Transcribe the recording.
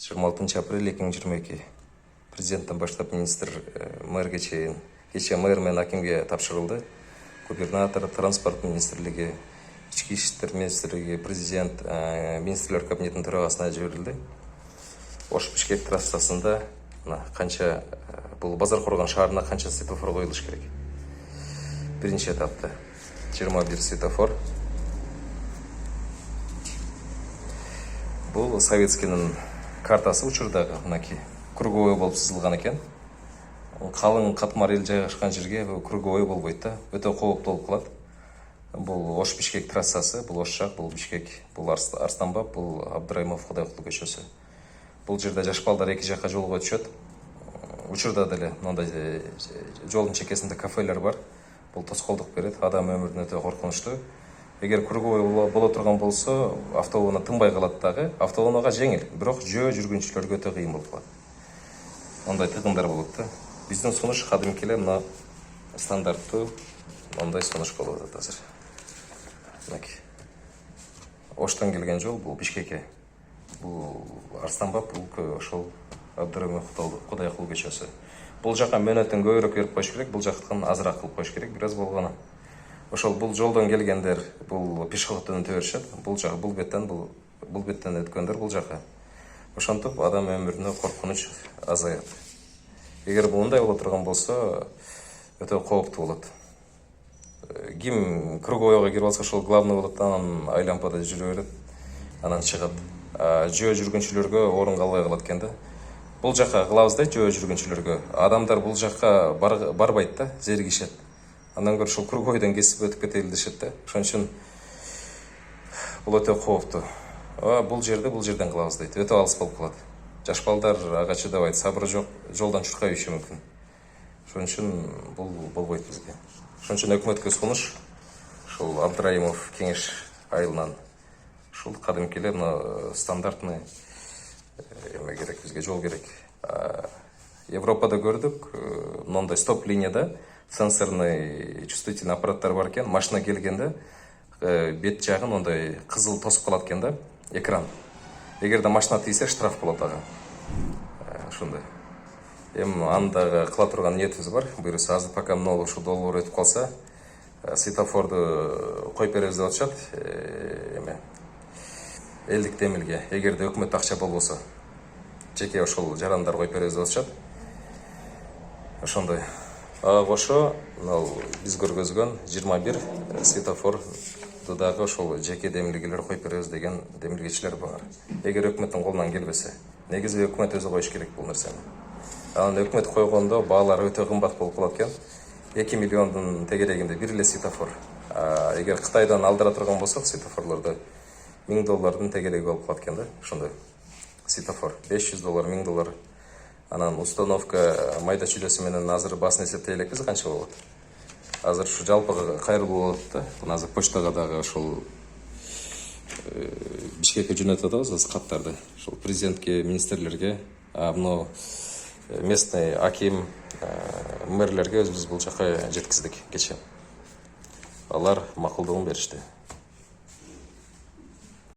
26 апрель 2022. Президенттен баштап министр мэрге чейин, кече мэр мен акимге тапшырылды. Губернатор, транспорт министрлиги, ички иштер министрлиги, президент, министрлер кабинетинин төрагасына жиберилди. Ош Бишкек трассасында канча бул Базар Коргон шаарына канча светофор коюлуш керек? Биринчи этапта 21 светофор. Бул советскийнин картасы учурдагы мынакей круговой болуп сызылган экен. Калың катмар эл жайгашкан жерге круговой болбойт да, өтө кооптуу болуп калат. Бул Ош Бишкек трассасы, бул Ош жак, бул Бишкек, бул Арстанбаб, бул Абдырайымов Кудайкулу көчөсү. Бул жерде жаш балдар эки жакка жолго түшөт. Учурда деле мындай жолдун чекесинде кафелер бар. Бул тоскоолдук берет, адам өмүрүнө өтө коркунучтуу. Эгер круговой боло турган болсо, автоунаа тынбай калат дагы. Автоунаага жеңил, бирок жөө жүргүнчүлөргө өтө кыйын болуп калат. Ондай тыгындар болот да. Биздин сунуш кадимки эле мына стандарттуу ондай сунуш болуп атат азыр. Мынакей. Оштон келген жол бул Бишкекке. Бул Арстанбаб, бул ошол Абдырайымов Кудайкулу көчөсү. Бул жака мөөнөтүн көбүрөөк берип коюш керек, бул жактан азыраак кылып коюш керек, бир аз болгону. Ошол бул жолдон келгендер бул пешеходдон өтө беришет. Бул жак бул беттен өткөндөр бул жака. Ошентип адам өмүрүнө коркунуч азаят. Эгер мындай боло турган болсо, өтө кооптуу болот. Ким круговойго кирип алса, ошол главный болот, анан айлампада жүрө берет, анан чыгат. Жөө жүргүнчүлөргө орун калбай калат экен да. Бул жака кылабыз да, жөө жүргүнчүлөргө. Адамдар бул жака барбайт да, зеригишет. Андан көрө ушул круговойдон кесип өтүп кетели дешет да. Ошон үчүн бул өтө кооптуу. Бул жерден кылабыз дейт. Өтө алыс болуп калат. Жаш балдар ага чыдабайт, сабыры жок, жолдон чуркай ийиши мүмкүн. Ошон үчүн бул болбойт бизге. Ошон үчүн өкмөткө сунуш ушул Абдырайымов кеңеш айылынан ушул кадимки эле мына стандартный эме керек, бизге жол керек. Европада көрдүк, мындай стоп линияда сенсорный чувствительный аппараттар бар экен. Машина келгенде бет жагын ондай кызыл тосуп калат экен да, экран. Эгерде машина тийсе штраф болот ага. Ошондой. Эми андагы кыла турган ниетибиз бар. Буюрса азыр пока мына ушул долбоор өтүп калса, светофорду коюп беребиз деп атышат. Эме элдик демилге, эгерде өкмөт акча болбосо, жеке ошол жарандар коюп беребиз деп атышат. Ошондой. Ага кошо, биз көргөзгөн 21 светофорду дагы ошол жеке демилгелер коюп беребиз деген демилгечилер бар. Эгер өкмөттүн колунан келбесе, негизи өкмөт өзү коюш керек бул нерсени. Анан өкмөт койгондо баалар өтө кымбат болуп калат экен. 2 миллиондун тегерегинде бир эле светофор. Эгер Кытайдан алдыра турган болсок светофорлорду $1000 тегереги болуп калат экен да. Ошондой светофор $500, $1000. Анан установка майда чүйдөсү менен азыр баасын эсептей элекпиз, канча болот. Азыр ушу жалпы кайрылуу болот да. Мына азыр почтага дагы ошол Бишкекке жөнөтүп атабыз биз каттарды. Ошол президентке, министрлерге, мына местный аким, мэрлерге өзүбүз бул жака жеткиздик кече. Алар макулдугун беришти.